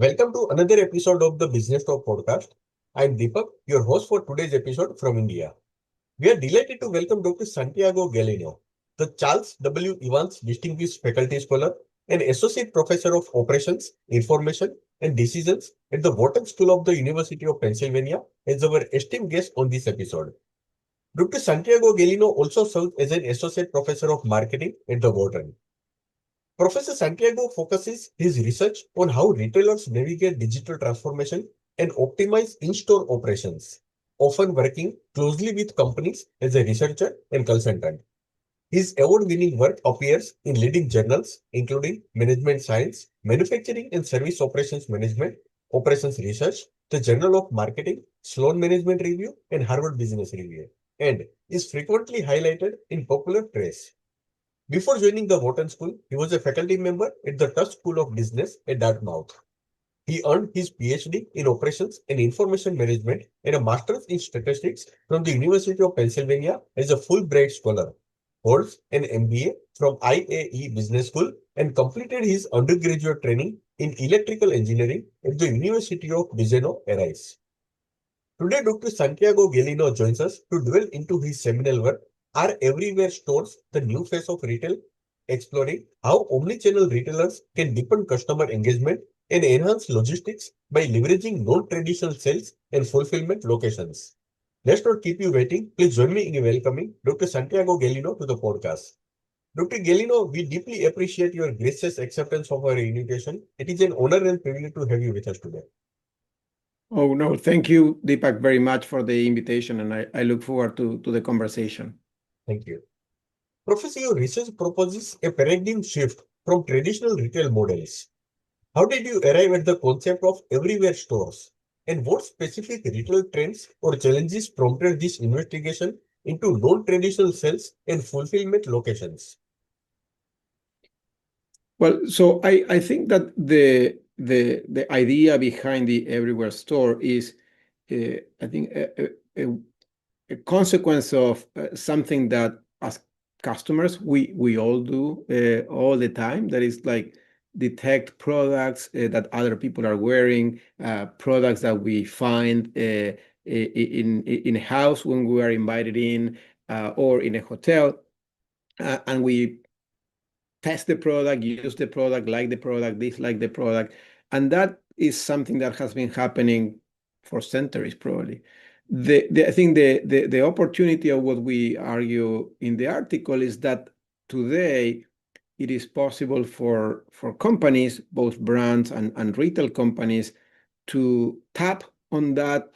Welcome to another episode of the Businesstalk podcast. I'm Deepak, your host for today's episode from India. We are delighted to welcome Dr. Santiago Gallino, the Charles W. Evans Distinguished Faculty Scholar and Associate Professor of Operations, Information and Decisions at the Wharton School of the University of Pennsylvania, as our esteemed guest on this episode. Dr. Santiago Gallino also serves as an Associate Professor of Marketing at the Wharton. Professor Santiago focuses his research on how retailers navigate digital transformation and optimize in-store operations, often working closely with companies as a researcher and consultant. His award-winning work appears in leading journals including Management Science, Manufacturing and Service Operations Management, Operations Research, the Journal of Marketing, Sloan Management Review, and Harvard Business Review, and is frequently highlighted in popular press. Before joining the Wharton School, he was a faculty member at the Tusk School of Business at Dartmouth. He earned his PhD in Operations and Information Management and a Master's in Statistics from the University of Pennsylvania as a Fulbright Scholar, holds an MBA from IAE Business School, and completed his undergraduate training in Electrical Engineering at the University of Buenos Aires. Today, Dr. Santiago Gallino joins us to delve into his seminal work, Are Everywhere Stores the New Face of Retail? Exploring how omnichannel retailers can deepen customer engagement and enhance logistics by leveraging non-traditional sales and fulfillment locations. Let's not keep you waiting. Please join me in welcoming Dr. Santiago Gallino to the podcast. Dr. Gallino, we deeply appreciate your gracious acceptance of our invitation. It is an honor and privilege to have you with us today. Oh, no, thank you, Deepak, very much for the invitation, and I look forward to the conversation. Thank you. Professor, your research proposes a paradigm shift from traditional retail models. How did you arrive at the concept of everywhere stores? And what specific retail trends or challenges prompted this investigation into non-traditional sales and fulfillment locations? Well, so I think that the idea behind the everywhere store is, I think, a consequence of something that as customers we all do all the time. That is like detect products that other people are wearing, products that we find in a house when we are invited in, or in a hotel, and we test the product, use the product, like the product, dislike the product. And that is something that has been happening for centuries, probably. I think the opportunity of what we argue in the article is that today it is possible for companies, both brands and retail companies, to tap on that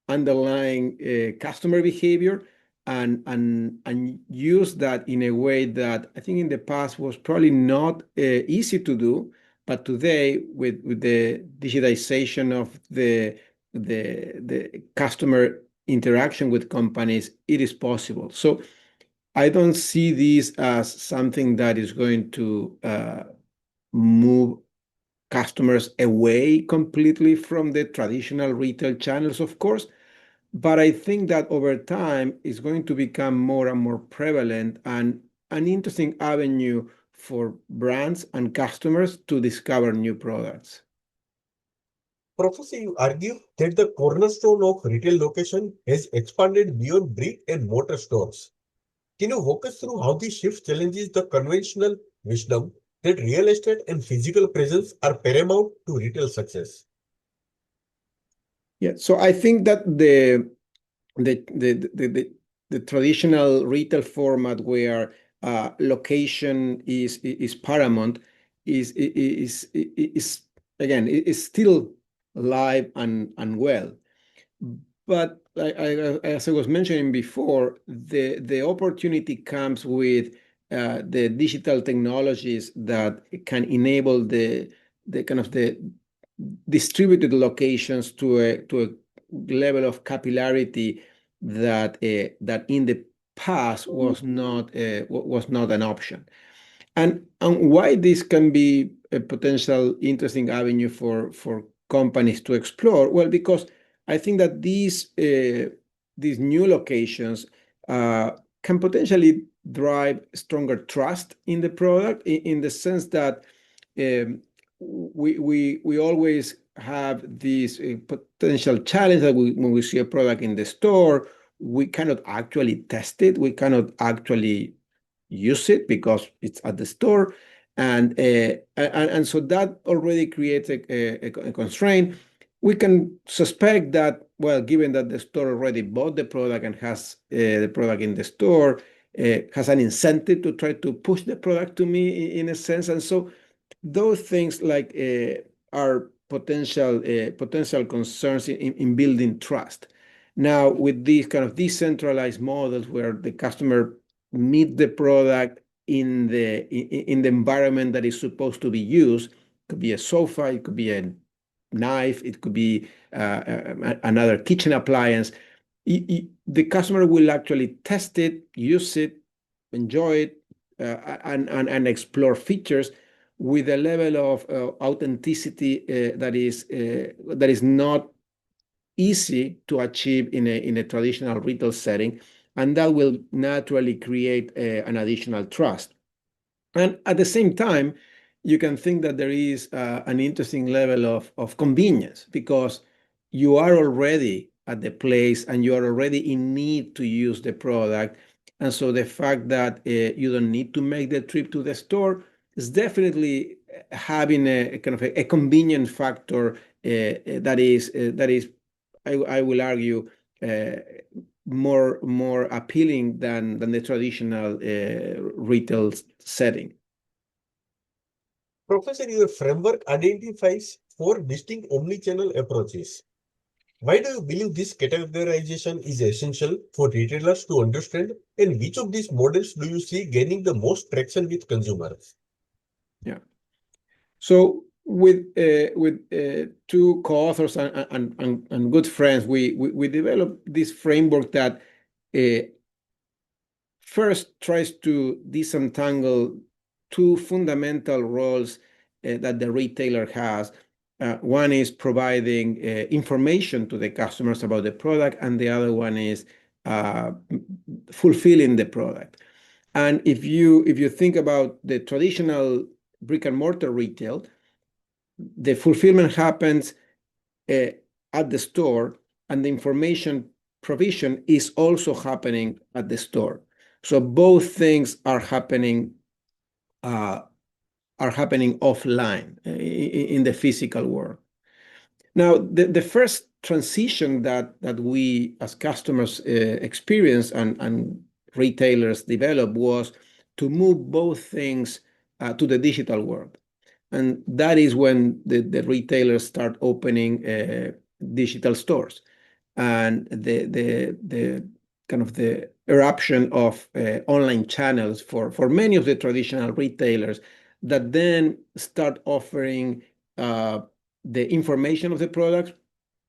underlying customer behavior and use that in a way that I think in the past was probably not easy to do, but today with the digitization of the customer interaction with companies, it is possible. So I don't see this as something that is going to move customers away completely from the traditional retail channels, of course. But I think that over time, it's going to become more and more prevalent and an interesting avenue for brands and customers to discover new products. Professor, you argue that the cornerstone of retail location has expanded beyond brick and mortar stores. Can you walk us through how this shift challenges the conventional wisdom that real estate and physical presence are paramount to retail success? Yeah, so I think that the traditional retail format where location is paramount is again is still alive and well. But as I was mentioning before, the opportunity comes with the digital technologies that can enable the kind of the distributed locations to a level of capillarity that in the past was not an option. And why this can be a potential interesting avenue for companies to explore? Well, because I think that these new locations can potentially drive stronger trust in the product, in the sense that we always have this potential challenge that when we see a product in the store, we cannot actually test it. We cannot actually use it because it's at the store. And so that already creates a constraint. We can suspect that, well, given that the store already bought the product and has the product in the store, has an incentive to try to push the product to me in a sense. And so those things like are potential concerns in building trust. Now, with these kind of decentralized models where the customer meet the product in the environment that is supposed to be used, it could be a sofa, it could be a knife, it could be another kitchen appliance. The customer will actually test it, use it, enjoy it, and explore features with a level of authenticity that is not easy to achieve in a traditional retail setting, and that will naturally create an additional trust. And at the same time, you can think that there is an interesting level of convenience because you are already at the place and you are already in need to use the product. And so the fact that you don't need to make the trip to the store is definitely having a kind of a convenient factor that is I will argue more appealing than the traditional retail setting. Professor, your framework identifies four distinct omnichannel approaches. Why do you believe this categorization is essential for retailers to understand? And which of these models do you see gaining the most traction with consumers? Yeah. So with two co-authors and good friends, we developed this framework that first tries to disentangle two fundamental roles that the retailer has. One is providing information to the customers about the product, and the other one is fulfilling the product. And if you think about the traditional brick and mortar retail, the fulfillment happens at the store, and the information provision is also happening at the store. So both things are happening offline in the physical world. Now, the first transition that we as customers experience and retailers develop was to move both things to the digital world. And that is when the retailers start opening digital stores. And the kind of the eruption of online channels for many of the traditional retailers that then start offering the information of the product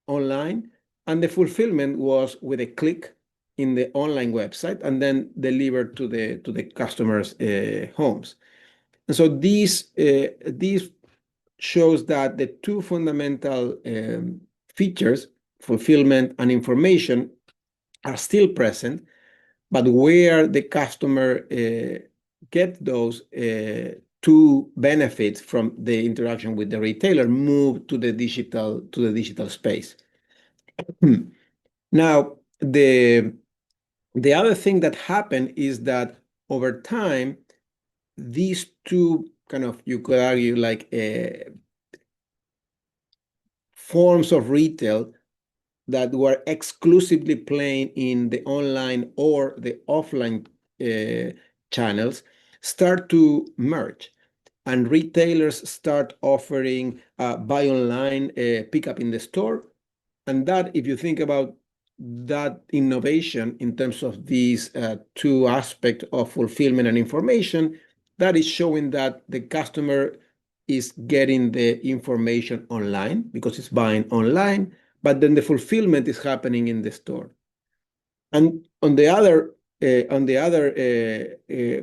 online, and the fulfillment was with a click in the online website and then delivered to the customers' homes. And so these shows that the two fundamental features, fulfillment and information, are still present, but where the customer get those two benefits from the interaction with the retailer move to the digital space. Now, the other thing that happened is that over time, these two kind of, you could argue, like forms of retail that were exclusively playing in the online or the offline channels start to merge, and retailers start offering buy online, pick up in the store. And that, if you think about that innovation in terms of these two aspects of fulfillment and information, that is showing that the customer is getting the information online because it's buying online, but then the fulfillment is happening in the store. And on the other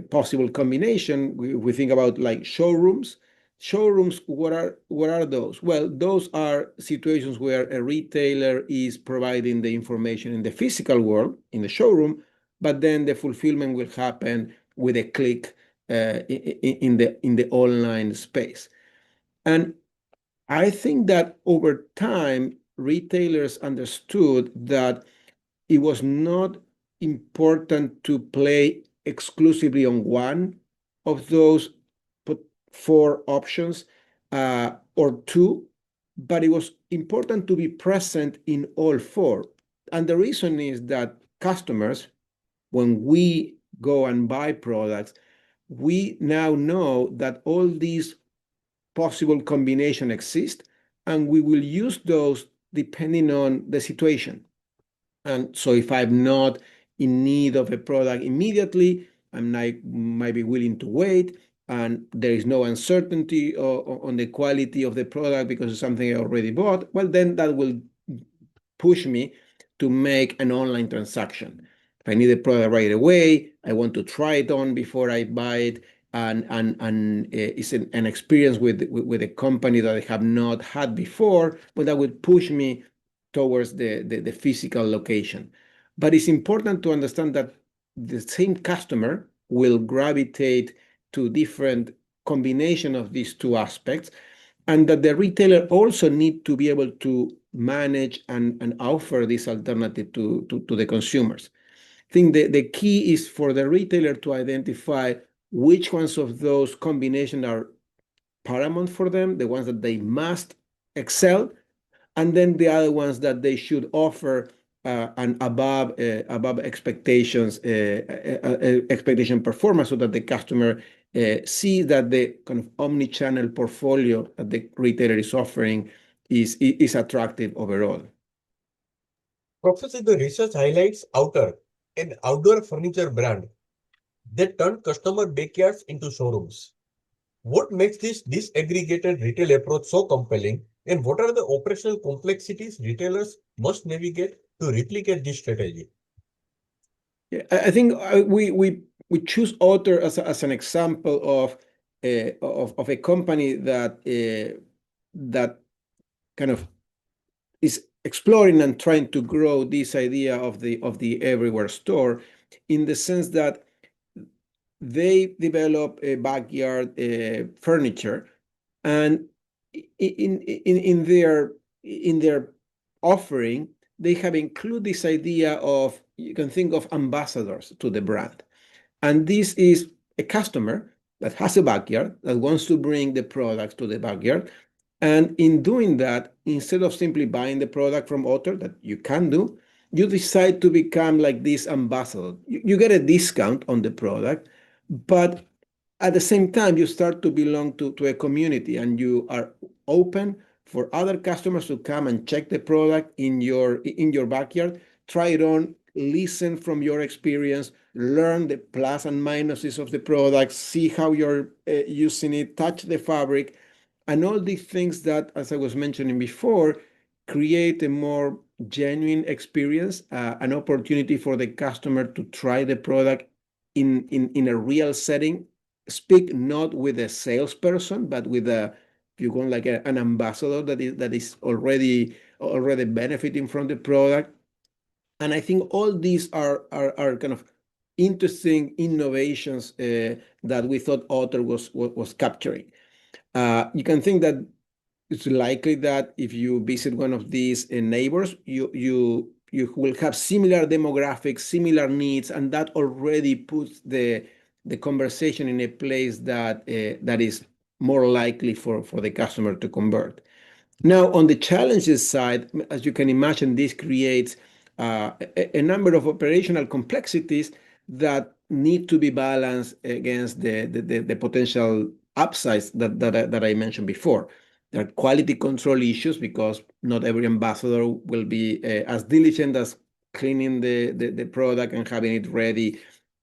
possible combination, we think about like showrooms. Showrooms, what are those? Well, those are situations where a retailer is providing the information in the physical world, in the showroom, but then the fulfillment will happen with a click in the online space. And I think that over time, retailers understood that it was not important to play exclusively on one of those four options or two, but it was important to be present in all four. And the reason is that customers, when we go and buy products, we now know that all these possible combination exist, and we will use those depending on the situation. And so if I'm not in need of a product immediately, might be willing to wait, and there is no uncertainty on the quality of the product because it's something I already bought, well, then that will push me to make an online transaction. If I need a product right away, I want to try it on before I buy it, and it's an experience with a company that I have not had before, but that would push me towards the physical location. But it's important to understand that the same customer will gravitate to different combination of these two aspects, and that the retailer also need to be able to manage and offer this alternative to the consumers. I think the key is for the retailer to identify which ones of those combinations are paramount for them, the ones that they must excel, and then the other ones that they should offer an above expectations expectation performance, so that the customer sees that the kind of omni-channel portfolio that the retailer is offering is attractive overall. Professor, the research highlights Outer, an outdoor furniture brand that turned customer backyards into showrooms. What makes this disaggregated retail approach so compelling, and what are the operational complexities retailers must navigate to replicate this strategy? Yeah, I think we choose Otter as an example of a company that kind of is exploring and trying to grow this idea of the everywhere store, in the sense that they develop a backyard furniture, and in their offering, they have included this idea of, you can think of ambassadors to the brand. And this is a customer that has a backyard that wants to bring the products to the backyard. And in doing that, instead of simply buying the product from Otter, that you can do, you decide to become like this ambassador. You get a discount on the product, but at the same time, you start to belong to a community, and you are open for other customers to come and check the product in your backyard, try it on, listen from your experience, learn the plus and minuses of the product, see how you're using it, touch the fabric, and all these things that, as I was mentioning before, create a more genuine experience, an opportunity for the customer to try the product in a real setting. Speak not with a salesperson, but with if you want, like an ambassador that is already benefiting from the product. And I think all these are kind of interesting innovations that we thought Otter was capturing. You can think that it's likely that if you visit one of these neighbors, you will have similar demographics, similar needs, and that already puts the conversation in a place that is more likely for the customer to convert. Now, on the challenges side, as you can imagine, this creates a number of operational complexities that need to be balanced against the potential upsides that I mentioned before. There are quality control issues, because not every ambassador will be as diligent as cleaning the product and having it ready.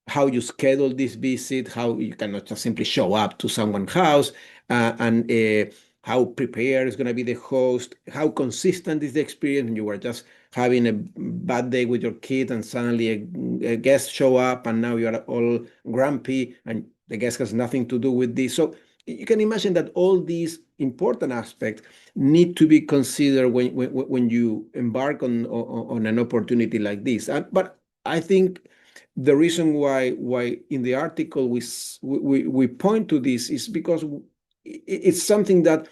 How you schedule this visit, how you cannot just simply show up to someone's house, and how prepared is going to be the host, how consistent is the experience when you are just having a bad day with your kid and suddenly a guest show up and now you're all grumpy and the guest has nothing to do with this. So you can imagine that all these important aspects need to be considered when you embark on an opportunity like this. But I think the reason why in the article we point to this is because it's something that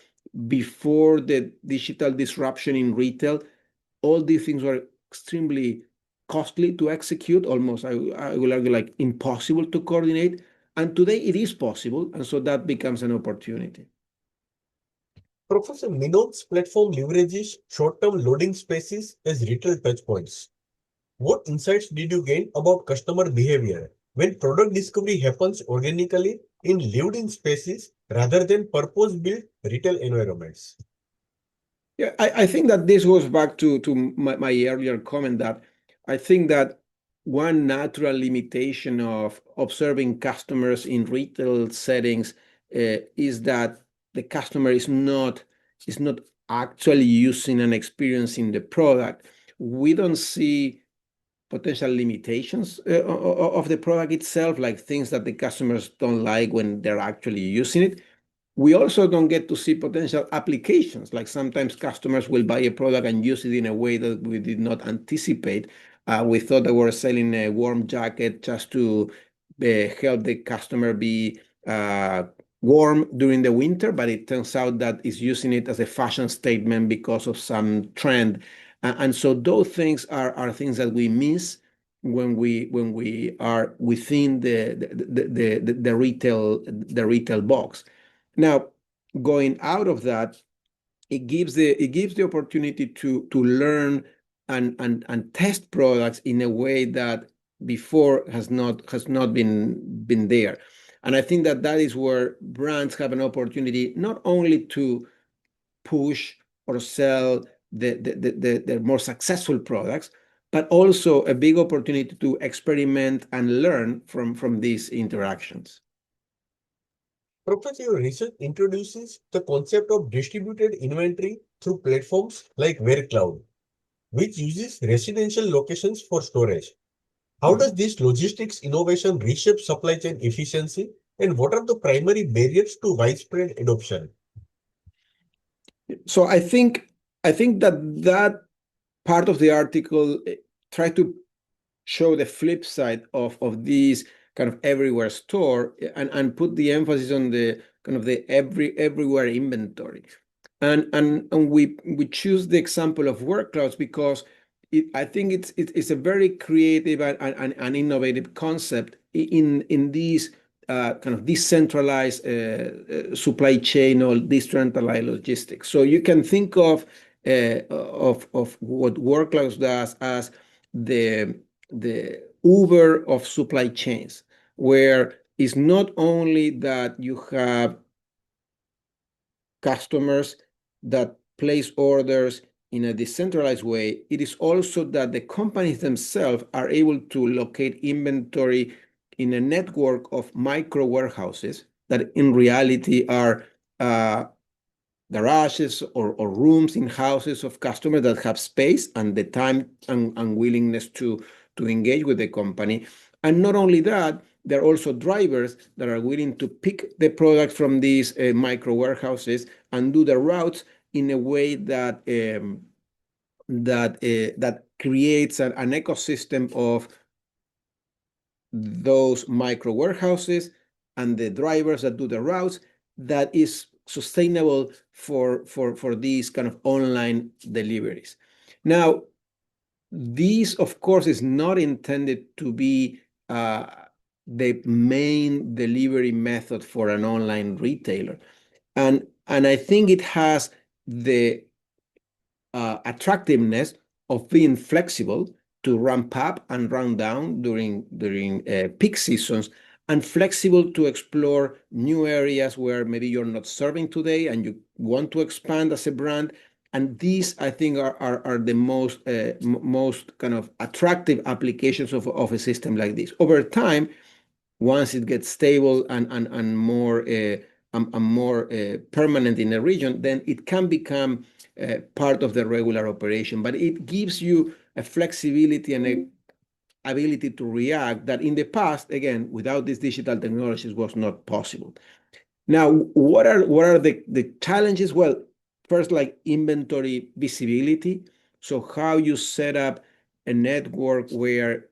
before the digital disruption in retail, all these things were extremely costly to execute, almost, I will argue, like impossible to coordinate. And today it is possible. And so that becomes an opportunity. Professor Minon's platform leverages short-term loading spaces as retail touchpoints. What insights did you gain about customer behavior when product discovery happens organically in lived-in spaces rather than purpose-built retail environments? Yeah, I think that this goes back to my earlier comment that I think that one natural limitation of observing customers in retail settings is that the customer is not actually using and experiencing the product. We don't see potential limitations of the product itself, like things that the customers don't like when they're actually using it. We also don't get to see potential applications, like sometimes customers will buy a product and use it in a way that we did not anticipate. We thought they were selling a warm jacket just to help the customer be warm during the winter, but it turns out that it's using it as a fashion statement because of some trend. And so those things are things that we miss when we are within the retail box. Now, going out of that, it gives the opportunity to learn and test products in a way that before has not been there. And I think that is where brands have an opportunity not only to push or sell the more successful products, but also a big opportunity to experiment and learn from these interactions. Professor, your research introduces the concept of distributed inventory through platforms like WareCloud, which uses residential locations for storage. How does this logistics innovation reshape supply chain efficiency, and what are the primary barriers to widespread adoption? So I think that part of the article try to show the flip side of these kind of everywhere store and put the emphasis on the kind of the everywhere inventory. And we choose the example of work clouds because I think it's a very creative and innovative concept in these kind of decentralized supply chain or decentralized logistics. So you can think of what work clouds does as the Uber of supply chains, where it's not only that you have customers that place orders in a decentralized way, it is also that the companies themselves are able to locate inventory in a network of micro warehouses that in reality are garages or rooms in houses of customers that have space and the time and willingness to engage with the company. And not only that, there are also drivers that are willing to pick the product from these micro warehouses and do the routes in a way that that creates an ecosystem of those micro warehouses and the drivers that do the routes that is sustainable for these kind of online deliveries. Now, this, of course, is not intended to be the main delivery method for an online retailer. And I think it has the attractiveness of being flexible to ramp up and ramp down during peak seasons, and flexible to explore new areas where maybe you're not serving today and you want to expand as a brand. And these, I think, are the most kind of attractive applications of a system like this. Over time, once it gets stable and more permanent in the region, then it can become part of the regular operation. But it gives you a flexibility and a ability to react that in the past, again, without these digital technologies, was not possible. Now, what are the challenges? Well, first, like inventory visibility. So how you set up a network where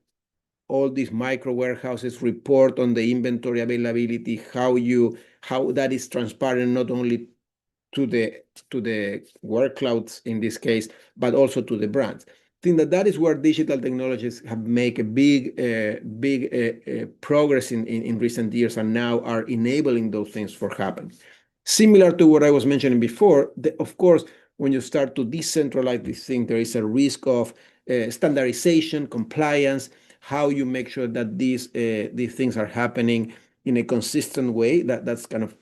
all these micro warehouses report on the inventory availability, how that is transparent not only to the work clouds in this case, but also to the brands. I think that is where digital technologies have made a big progress in recent years, and now are enabling those things for happen. Similar to what I was mentioning before, of course, when you start to decentralize this thing, there is a risk of standardization, compliance, how you make sure that these things are happening in a consistent way. That's kind of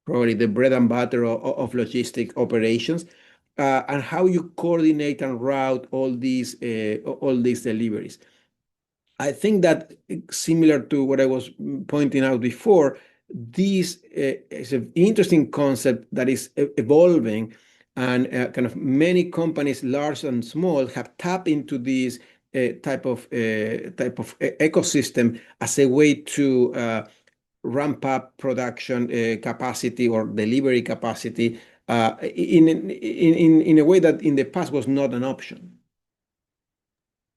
probably the bread and butter of logistic operations, and how you coordinate and route all these deliveries. I think that similar to what I was pointing out before, this is an interesting concept that is evolving, and kind of many companies, large and small, have tapped into this type of ecosystem as a way to ramp up production capacity or delivery capacity in a way that in the past was not an option.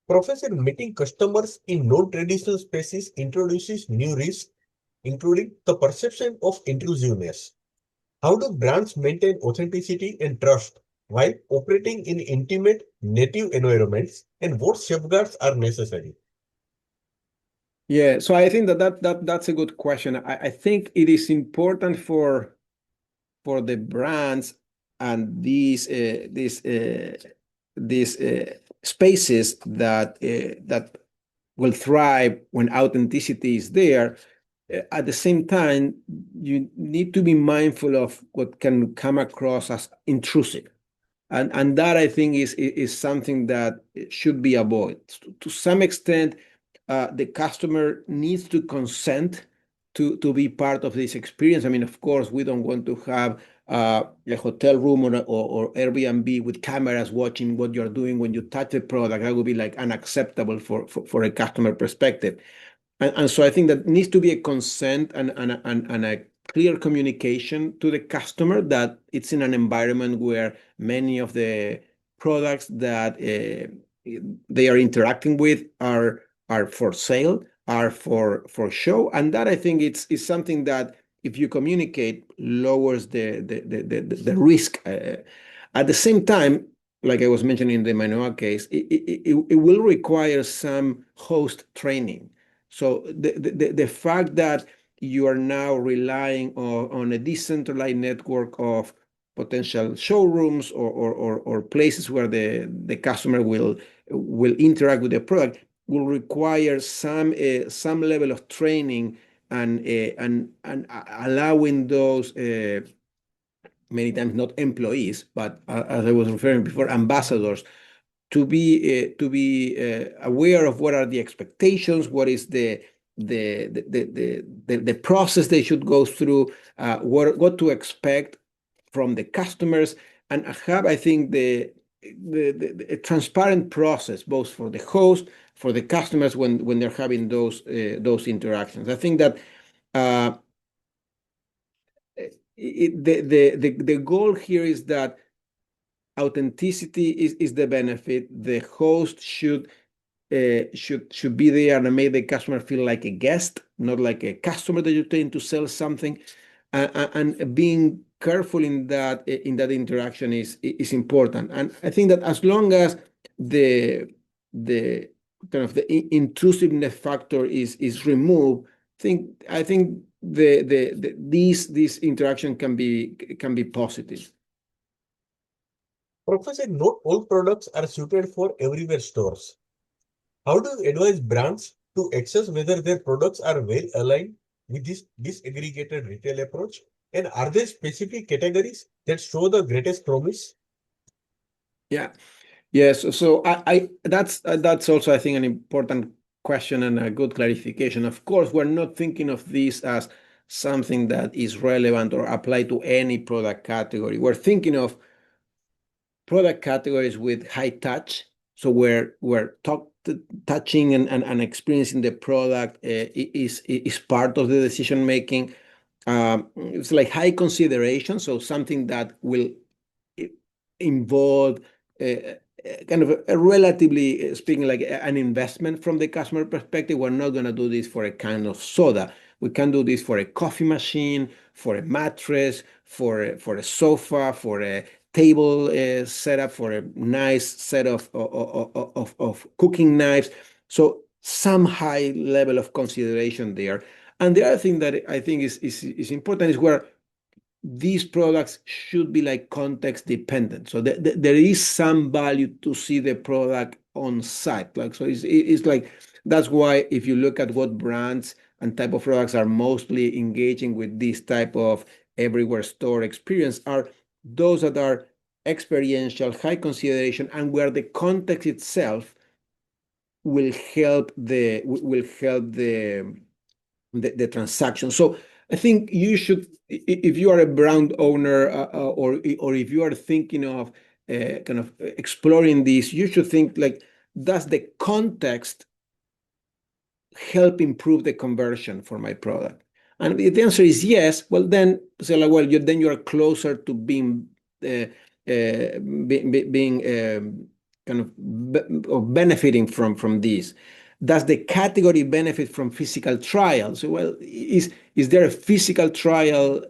Professor, meeting customers in non-traditional spaces introduces new risks, including the perception of intrusiveness. How do brands maintain authenticity and trust while operating in intimate, native environments, and what safeguards are necessary? Yeah, so I think that's a good question. I think it is important for the brands and these spaces that will thrive when authenticity is there. At the same time, you need to be mindful of what can come across as intrusive. And that, I think, is something that should be avoided. To some extent, the customer needs to consent to be part of this experience. I mean, of course, we don't want to have a hotel room or Airbnb with cameras watching what you're doing when you touch the product. That would be like unacceptable for a customer perspective. And so I think that needs to be a consent and a clear communication to the customer that it's in an environment where many of the products that they are interacting with are for sale, are for show. And that, I think, is something that, if you communicate, lowers the risk. At the same time, like I was mentioning in the Manoa case, it will require some host training. So the fact that you are now relying on a decentralized network of potential showrooms or places where the customer will interact with the product will require some level of training and allowing those many times not employees, but as I was referring before, ambassadors, to be aware of what are the expectations, what is the process they should go through, what to expect from the customers, and have, I think, the transparent process both for the host, for the customers when they're having those interactions. I think that the goal here is that authenticity is the benefit. The host should be there and make the customer feel like a guest, not like a customer that you're trying to sell something. And being careful in that interaction is important. And I think that as long as the kind of the intrusiveness factor is removed, I think this interaction can be positive. Professor, not all products are suited for everywhere stores. How do you advise brands to assess whether their products are well aligned with this disaggregated retail approach? And are there specific categories that show the greatest promise? Yeah. Yes. So that's also, I think, an important question and a good clarification. Of course, we're not thinking of this as something that is relevant or applied to any product category. We're thinking of product categories with high touch. So where touching and experiencing the product is part of the decision making. It's like high consideration. So something that will involve kind of a relatively speaking, like an investment from the customer perspective. We're not going to do this for a can of soda. We can do this for a coffee machine, for a mattress, for a sofa, for a table setup, for a nice set of cooking knives. So some high level of consideration there. And the other thing that I think is important is where these products should be like context dependent. So there is some value to see the product on site. Like, so it's like, that's why if you look at what brands and type of products are mostly engaging with this type of everywhere store experience, are those that are experiential, high consideration, and where the context itself will help the transaction. So I think you should, if you are a brand owner or if you are thinking of kind of exploring this, you should think like, does the context help improve the conversion for my product? And if the answer is yes, well then say like, well, then you are closer to being kind of benefiting from this. Does the category benefit from physical trials? Well, is there a physical trial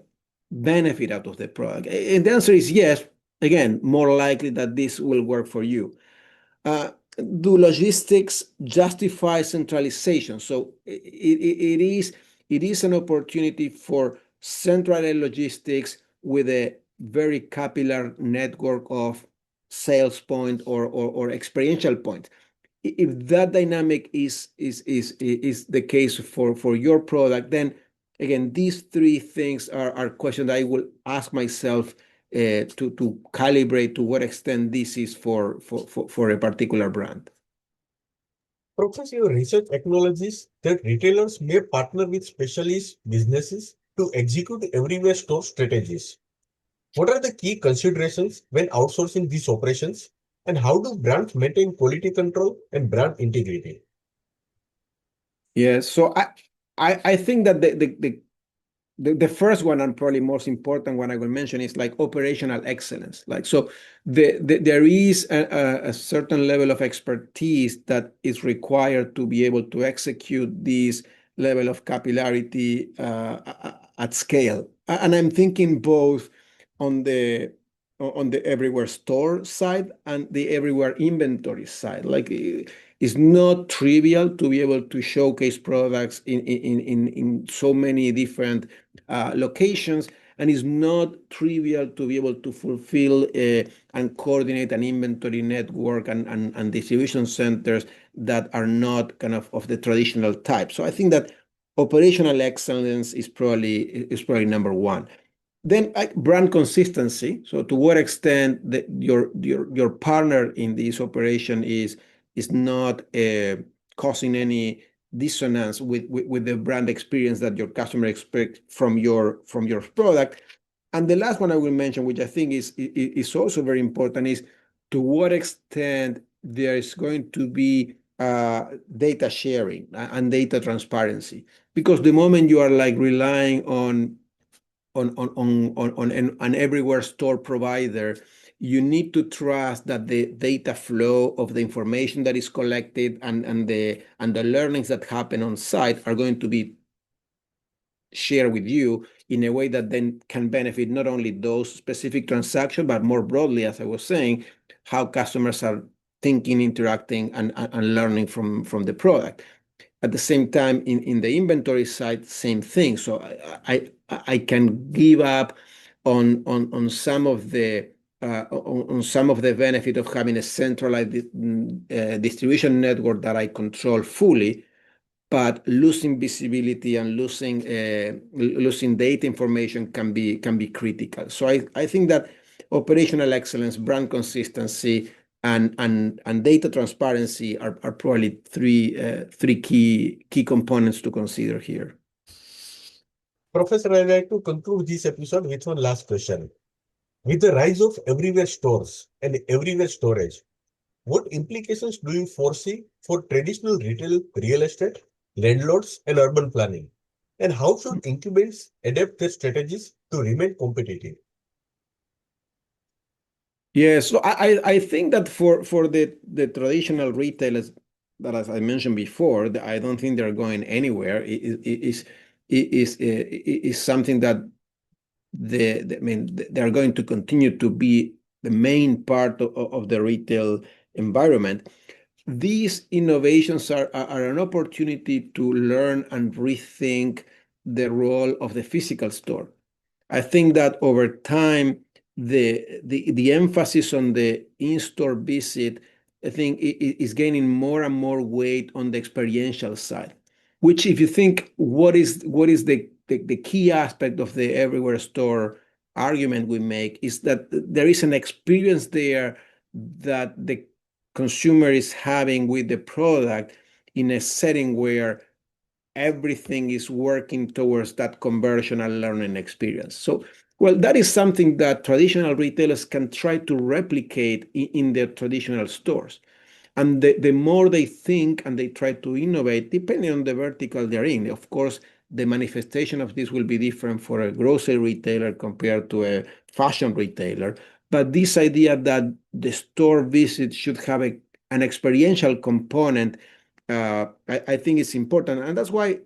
benefit out of the product? And the answer is yes. Again, more likely that this will work for you. Do logistics justify centralization? So it is an opportunity for centralized logistics with a very capillary network of sales point or experiential point. If that dynamic is the case for your product, then again, these three things are questions I will ask myself to calibrate to what extent this is for a particular brand. Professor, your research acknowledges that retailers may partner with specialist businesses to execute everywhere store strategies. What are the key considerations when outsourcing these operations, and how do brands maintain quality control and brand integrity? Yes, so I think that the first one and probably most important one I will mention is like operational excellence. Like, so there is a certain level of expertise that is required to be able to execute this level of capillarity at scale. And I'm thinking both on the everywhere store side and the everywhere inventory side. Like, it's not trivial to be able to showcase products in so many different locations, and it's not trivial to be able to fulfill and coordinate an inventory network and distribution centers that are not kind of the traditional type. So I think that operational excellence is probably number one. Then brand consistency. So to what extent your partner in this operation is not causing any dissonance with the brand experience that your customer expects from your product. And the last one I will mention, which I think is also very important, is to what extent there is going to be data sharing and data transparency. Because the moment you are like relying on an everywhere store provider, you need to trust that the data flow of the information that is collected and the learnings that happen on site are going to be shared with you in a way that then can benefit not only those specific transactions, but more broadly, as I was saying, how customers are thinking, interacting, and learning from the product. At the same time, in the inventory side, same thing. So I can give up on some of the benefit of having a centralized distribution network that I control fully, but losing visibility and losing data information can be critical. So I think that operational excellence, brand consistency, and data transparency are probably three key components to consider here. Professor, I'd like to conclude this episode with one last question. With the rise of everywhere stores and everywhere storage, what implications do you foresee for traditional retail, real estate, landlords, and urban planning? And how should incumbents adapt their strategies to remain competitive? Yes, so I think that for the traditional retailers that, as I mentioned before, I don't think they're going anywhere. It is something that they are going to continue to be the main part of the retail environment. These innovations are an opportunity to learn and rethink the role of the physical store. I think that over time, the emphasis on the in-store visit, I think, is gaining more and more weight on the experiential side. Which, if you think, what is the key aspect of the everywhere store argument we make, is that there is an experience there that the consumer is having with the product in a setting where everything is working towards that conversion and learning experience. So, well, that is something that traditional retailers can try to replicate in their traditional stores. And the more they think and they try to innovate, depending on the vertical they're in, of course, the manifestation of this will be different for a grocery retailer compared to a fashion retailer. But this idea that the store visit should have an experiential component, I think is important. And that's why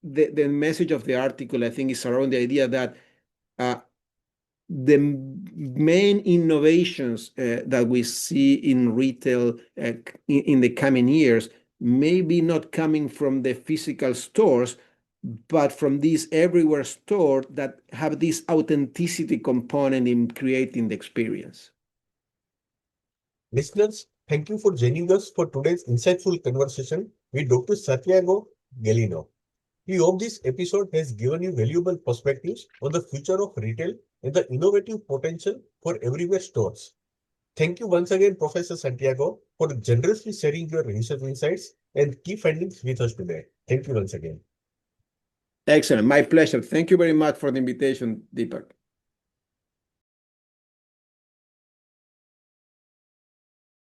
the message of the article, I think, is around the idea that the main innovations that we see in retail in the coming years may be not coming from the physical stores, but from these everywhere stores that have this authenticity component in creating the experience. Listeners, thank you for joining us for today's insightful conversation with Dr. Santiago Gallino. We hope this episode has given you valuable perspectives on the future of retail and the innovative potential for everywhere stores. Thank you once again, Professor Santiago, for generously sharing your research insights and key findings with us today. Thank you once again. Excellent. My pleasure. Thank you very much for the invitation, Deepak.